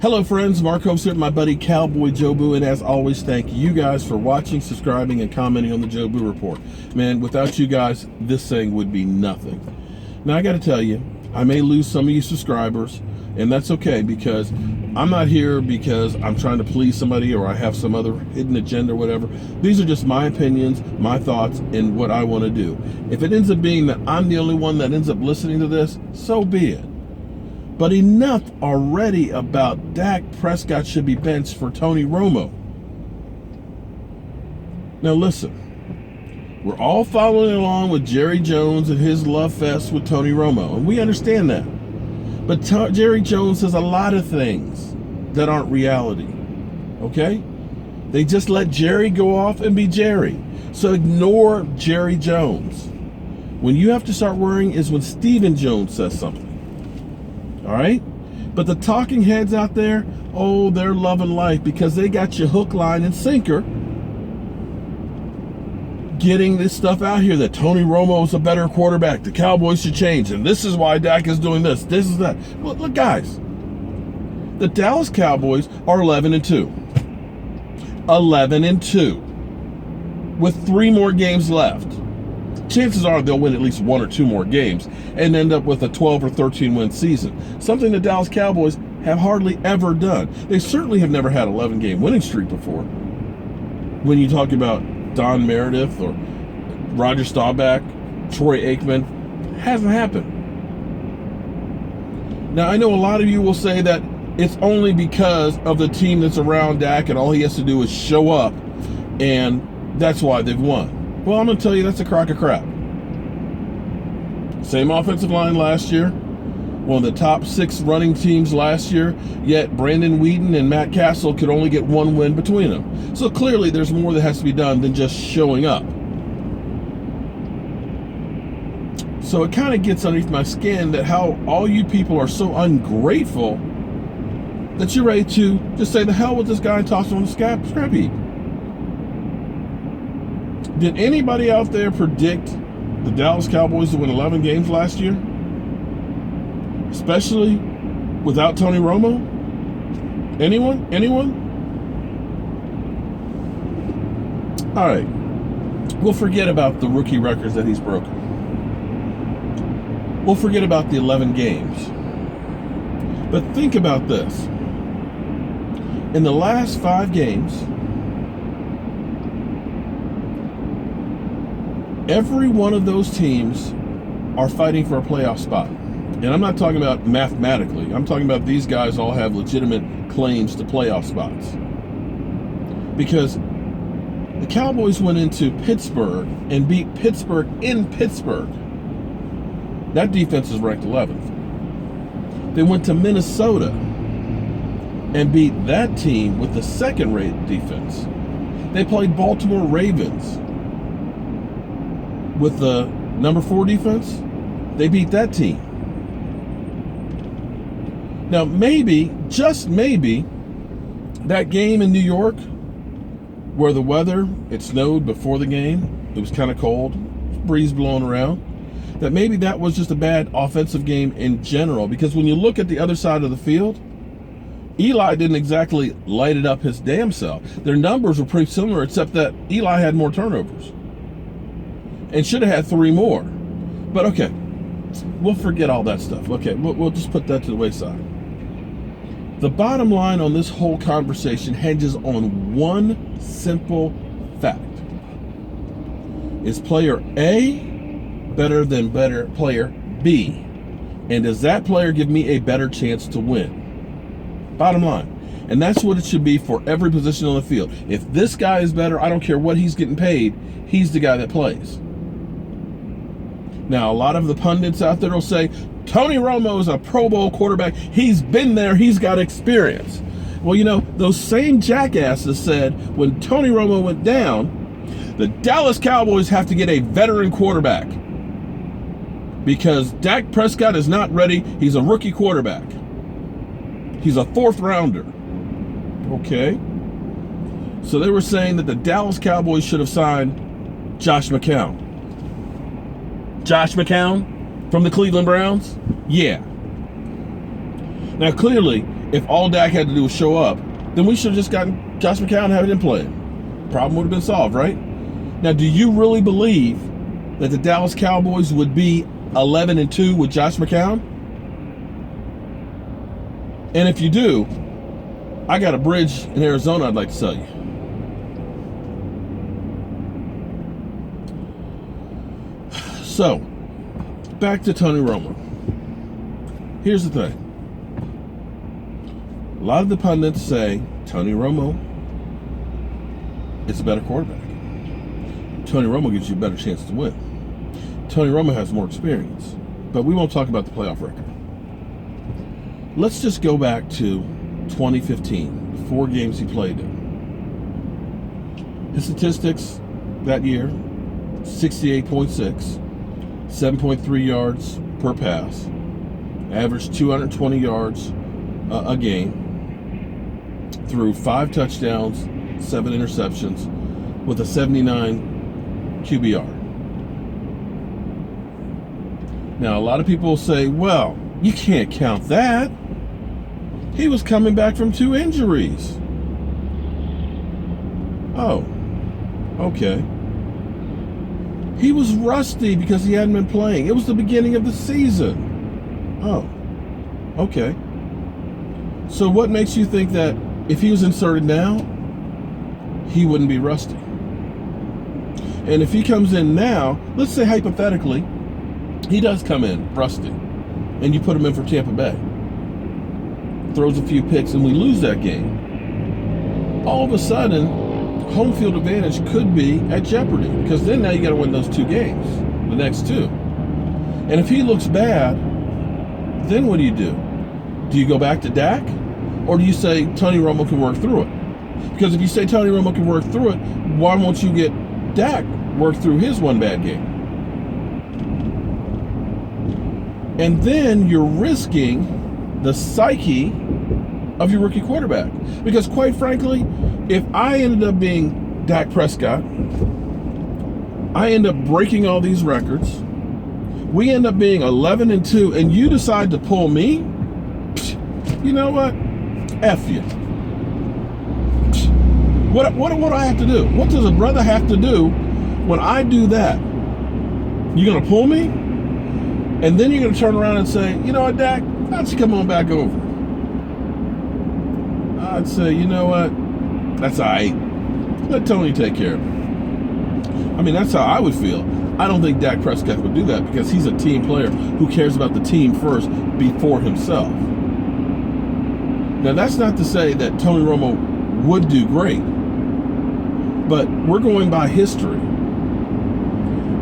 Hello friends, Mark Host here with my buddy Cowboy Joe Boo, and as always, thank you guys for watching, subscribing, and commenting on the Joe Boo Report. Man, without you guys, this thing would be nothing. Now I gotta tell you, I may lose some of you subscribers, and that's okay, because I'm not here because I'm trying to please somebody or I have some other hidden agenda or whatever. These are just my opinions, my thoughts, and what I want to do. If it ends up being that I'm the only one that ends up listening to this, so be it. But enough already about Dak Prescott should be benched for Tony Romo. Now listen, we're all following along with Jerry Jones and his love fest with Tony Romo, and we understand that. But Jerry Jones says a lot of things that aren't reality, okay? They just let Jerry go off and be Jerry. So ignore Jerry Jones. When you have to start worrying is when Stephen Jones says something. All right? But the talking heads out there, oh, they're loving life because they got you hook, line, and sinker getting this stuff out here that Tony Romo is a better quarterback. The Cowboys should change. And this is why Dak is doing this. This is that. Look, guys. The Dallas Cowboys are 11-2. 11-2. With 3 more games left. Chances are they'll win at least 1 or 2 more games and end up with a 12 or 13 win season. Something the Dallas Cowboys have hardly ever done. They certainly have never had an 11-game winning streak before. When you talk about Don Meredith or Roger Staubach, Troy Aikman, it hasn't happened. Now, I know a lot of you will say that it's only because of the team that's around Dak and all he has to do is show up and that's why they've won. Well, I'm going to tell you that's a crock of crap. Same offensive line last year. One of the top 6 running teams last year, yet Brandon Weeden and Matt Castle could only get 1 win between them. So clearly there's more that has to be done than just showing up. So it kind of gets underneath my skin that how all you people are so ungrateful that you're ready to just say the hell with this guy and toss him on the scrap heap. Did anybody out there predict the Dallas Cowboys to win 11 games last year? Especially without Tony Romo? Anyone? All right. We'll forget about the rookie records that he's broken. We'll forget about the 11 games. But think about this. In the last 5 games, every one of those teams are fighting for a playoff spot. And I'm not talking about mathematically. I'm talking about these guys all have legitimate claims to playoff spots. Because the Cowboys went into Pittsburgh and beat Pittsburgh in Pittsburgh. That defense is ranked 11th. They went to Minnesota and beat that team with the second-rate defense. They played Baltimore Ravens with the number 4 defense. They beat that team. Now maybe, just maybe, that game in New York where the weather, it snowed before the game, it was kind of cold, breeze blowing around, that maybe that was just a bad offensive game in general, because when you look at the other side of the field, Eli didn't exactly light it up his damn self. Their numbers were pretty similar, except that Eli had more turnovers and should have had 3 more. But okay, we'll forget all that stuff. Okay, we'll just put that to the wayside. The bottom line on this whole conversation hinges on one simple fact. Is player A better than player B? And does that player give me a better chance to win? Bottom line. And that's what it should be for every position on the field. If this guy is better, I don't care what he's getting paid, he's the guy that plays. Now, a lot of the pundits out there will say, Tony Romo is a Pro Bowl quarterback. He's been there. He's got experience. Well, you know, those same jackasses said when Tony Romo went down, the Dallas Cowboys have to get a veteran quarterback because Dak Prescott is not ready. He's a rookie quarterback. He's a 4th rounder. Okay. So they were saying that the Dallas Cowboys should have signed Josh McCown. Josh McCown from the Cleveland Browns? Yeah. Now, clearly, if all Dak had to do was show up, then we should have just gotten Josh McCown and had him play. Problem would have been solved, right? Now, do you really believe that the Dallas Cowboys would be 11-2 with Josh McCown? And if you do, I got a bridge in Arizona I'd like to sell you. So, back to Tony Romo. Here's the thing. A lot of the pundits say Tony Romo is a better quarterback. Tony Romo gives you a better chance to win. Tony Romo has more experience. But we won't talk about the playoff record. Let's just go back to 2015, the 4 games he played in. His statistics that year, 68.6, 7.3 yards per pass, averaged 220 yards a game, threw 5 touchdowns, 7 interceptions, with a 79 QBR. Now, a lot of people say, well, you can't count that. He was coming back from 2 injuries. Oh, okay. He was rusty because he hadn't been playing. It was the beginning of the season. Oh, okay. So what makes you think that if he was inserted now, he wouldn't be rusty? And if he comes in now, let's say hypothetically, he does come in rusty, and you put him in for Tampa Bay, throws a few picks, and we lose that game. All of a sudden, home field advantage could be at jeopardy, because then now you got to win those 2 games, the next 2. And if he looks bad, then what do? Do you go back to Dak, or do you say Tony Romo can work through it? Because if you say Tony Romo can work through it, why won't you get Dak work through his 1 bad game? And then you're risking the psyche of your rookie quarterback. Because quite frankly, if I ended up being Dak Prescott, I end up breaking all these records, we end up being 11-2, and you decide to pull me, you know what? F you. What do I have to do? What does a brother have to do when I do that? You gonna pull me? And then you're gonna turn around and say, you know what, Dak, why don't you come on back over? I'd say, you know what? That's all right. Let Tony take care of it. I mean, that's how I would feel. I don't think Dak Prescott would do that because he's a team player who cares about the team first before himself. Now, that's not to say that Tony Romo would do great, but we're going by history.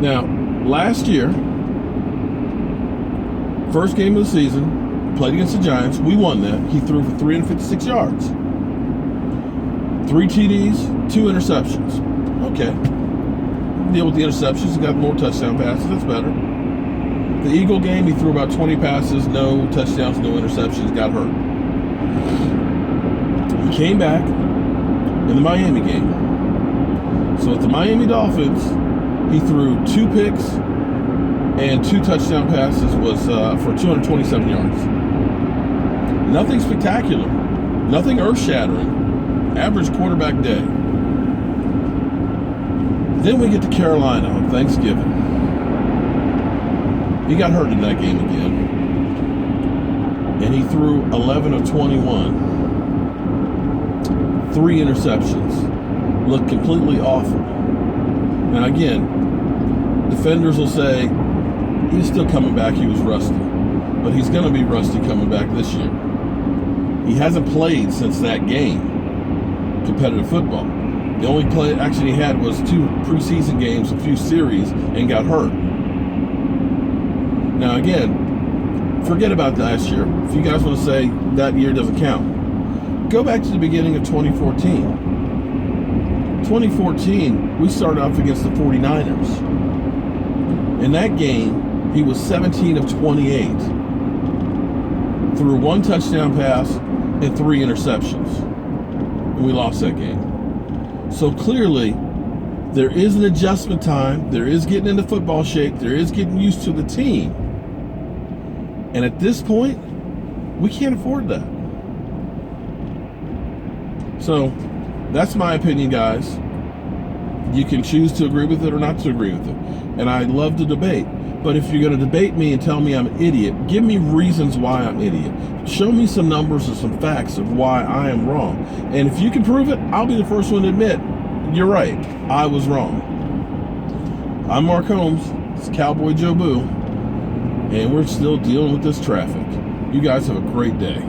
Now, last year, first game of the season, played against the Giants. We won that. He threw for 356 yards. 3 TDs, 2 interceptions. Okay. Deal with the interceptions. He got more touchdown passes. That's better. The Eagle game, he threw about 20 passes, no touchdowns, no interceptions, got hurt. He came back in the Miami game. So at the Miami Dolphins, he threw 2 picks and 2 touchdown passes, was for 227 yards. Nothing spectacular. Nothing earth-shattering. Average quarterback day. Then we get to Carolina on Thanksgiving. He got hurt in that game again. And he threw 11 of 21. 3 interceptions. Looked completely awful. Now again, defenders will say, he's still coming back, he was rusty. But he's going to be rusty coming back this year. He hasn't played since that game, competitive football. The only play action he had was 2 preseason games, a few series, and got hurt. Now again, forget about last year. If you guys want to say that year doesn't count, go back to the beginning of 2014. 2014, we started off against the 49ers. In that game, he was 17 of 28. Threw 1 touchdown pass and 3 interceptions. And we lost that game. So clearly, there is an adjustment time. There is getting into football shape. There is getting used to the team. And at this point, we can't afford that. So that's my opinion, guys. You can choose to agree with it or not to agree with it. And I love to debate. But if you're going to debate me and tell me I'm an idiot, give me reasons why I'm an idiot. Show me some numbers and some facts of why I am wrong. And if you can prove it, I'll be the first one to admit, you're right, I was wrong. I'm Mark Holmes. It's Cowboy Joe Boo. And we're still dealing with this traffic. You guys have a great day.